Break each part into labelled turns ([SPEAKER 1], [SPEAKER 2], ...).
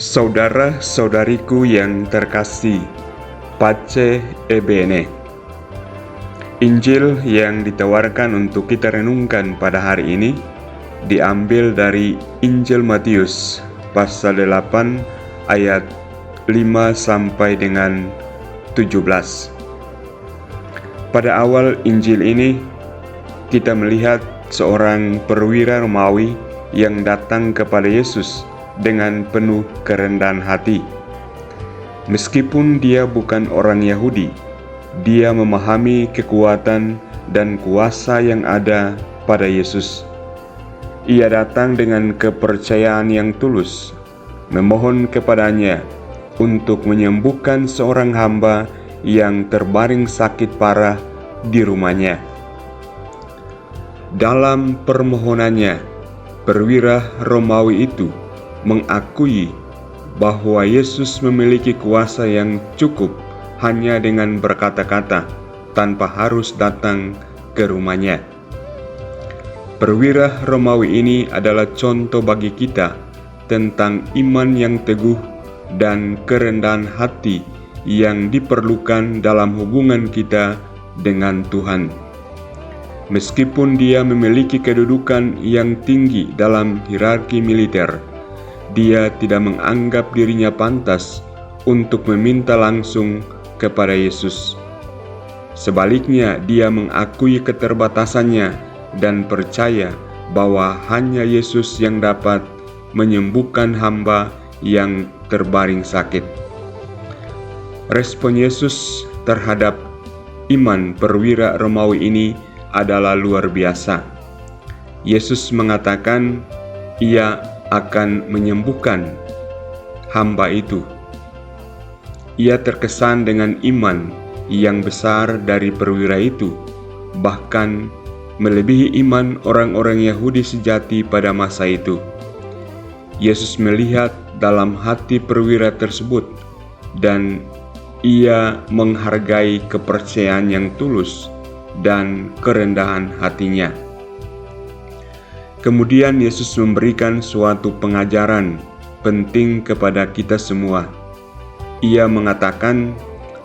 [SPEAKER 1] Saudara-saudariku yang terkasih, Pace e Bene. Injil yang ditawarkan untuk kita renungkan pada hari ini diambil dari Injil Matius pasal 8 ayat 5 sampai dengan 17. Pada awal Injil ini kita melihat seorang perwira Romawi yang datang kepada Yesus dengan penuh kerendahan hati. Meskipun dia bukan orang Yahudi, dia memahami kekuatan dan kuasa yang ada pada Yesus. Ia datang dengan kepercayaan yang tulus, memohon kepadanya untuk menyembuhkan seorang hamba yang terbaring sakit parah di rumahnya. Dalam permohonannya, perwira Romawi itu mengakui bahwa Yesus memiliki kuasa yang cukup hanya dengan berkata-kata, tanpa harus datang ke rumahnya. Perwira Romawi ini adalah contoh bagi kita tentang iman yang teguh dan kerendahan hati yang diperlukan dalam hubungan kita dengan Tuhan. Meskipun dia memiliki kedudukan yang tinggi dalam hierarki militer, dia tidak menganggap dirinya pantas untuk meminta langsung kepada Yesus. Sebaliknya, dia mengakui keterbatasannya dan percaya bahwa hanya Yesus yang dapat menyembuhkan hamba yang terbaring sakit. Respon Yesus terhadap iman perwira Romawi ini adalah luar biasa. Yesus mengatakan ia akan menyembuhkan hamba itu. Ia terkesan dengan iman yang besar dari perwira itu, bahkan melebihi iman orang-orang Yahudi sejati pada masa itu. Yesus melihat dalam hati perwira tersebut dan ia menghargai kepercayaan yang tulus dan kerendahan hatinya. Kemudian Yesus memberikan suatu pengajaran penting kepada kita semua. Ia mengatakan,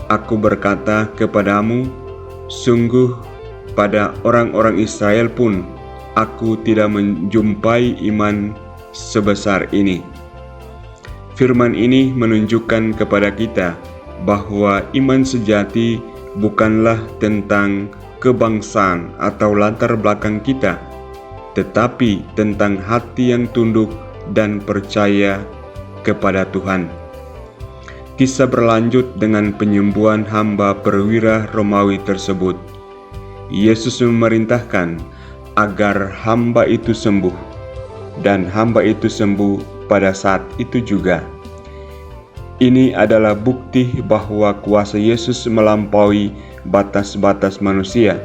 [SPEAKER 1] "Aku berkata kepadamu, sungguh pada orang-orang Israel pun aku tidak menjumpai iman sebesar ini." Firman ini menunjukkan kepada kita bahwa iman sejati bukanlah tentang kebangsaan atau latar belakang kita, tetapi tentang hati yang tunduk dan percaya kepada Tuhan. Kisah berlanjut dengan penyembuhan hamba perwira Romawi tersebut. Yesus memerintahkan agar hamba itu sembuh, dan hamba itu sembuh pada saat itu juga. Ini adalah bukti bahwa kuasa Yesus melampaui batas-batas manusia,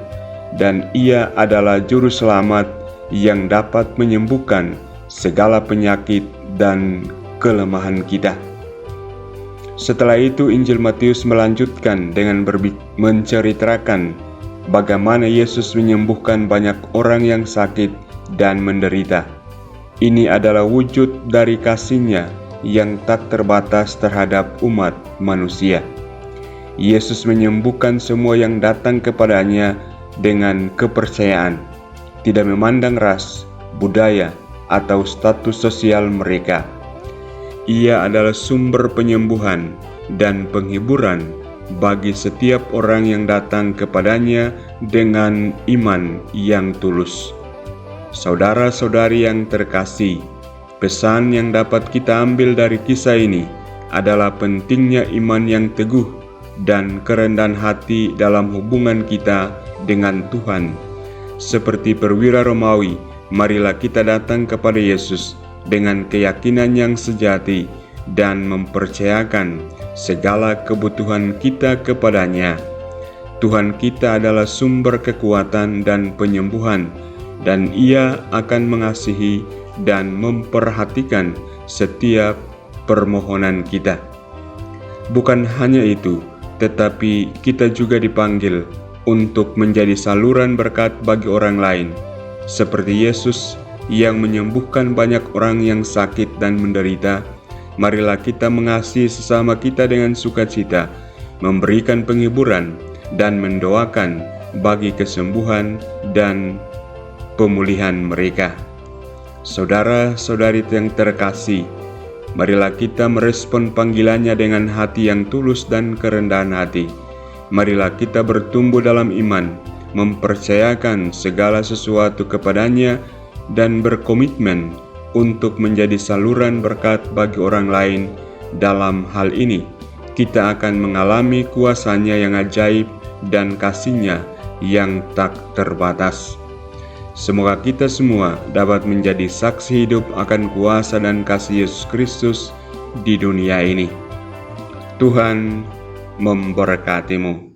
[SPEAKER 1] dan ia adalah juru selamat yang dapat menyembuhkan segala penyakit dan kelemahan kita. Setelah itu Injil Matius melanjutkan dengan menceritakan bagaimana Yesus menyembuhkan banyak orang yang sakit dan menderita. Ini adalah wujud dari kasih-Nya yang tak terbatas terhadap umat manusia. Yesus menyembuhkan semua yang datang kepadanya dengan kepercayaan, tidak memandang ras, budaya, atau status sosial mereka. Ia adalah sumber penyembuhan dan penghiburan bagi setiap orang yang datang kepadanya dengan iman yang tulus. Saudara-saudari yang terkasih, pesan yang dapat kita ambil dari kisah ini adalah pentingnya iman yang teguh dan kerendahan hati dalam hubungan kita dengan Tuhan. Seperti perwira Romawi, marilah kita datang kepada Yesus dengan keyakinan yang sejati dan mempercayakan segala kebutuhan kita kepadanya. Tuhan kita adalah sumber kekuatan dan penyembuhan, dan Ia akan mengasihi dan memperhatikan setiap permohonan kita. Bukan hanya itu, tetapi kita juga dipanggil untuk menjadi saluran berkat bagi orang lain, seperti Yesus yang menyembuhkan banyak orang yang sakit dan menderita, marilah kita mengasihi sesama kita dengan sukacita, memberikan penghiburan, dan mendoakan bagi kesembuhan dan pemulihan mereka. Saudara-saudari yang terkasih, marilah kita merespon panggilannya dengan hati yang tulus dan kerendahan hati. Marilah kita bertumbuh dalam iman, mempercayakan segala sesuatu kepadanya, dan berkomitmen untuk menjadi saluran berkat bagi orang lain. Dalam hal ini, kita akan mengalami kuasa-Nya yang ajaib dan kasih-Nya yang tak terbatas. Semoga kita semua dapat menjadi saksi hidup akan kuasa dan kasih Yesus Kristus di dunia ini. Tuhan memberkatimu.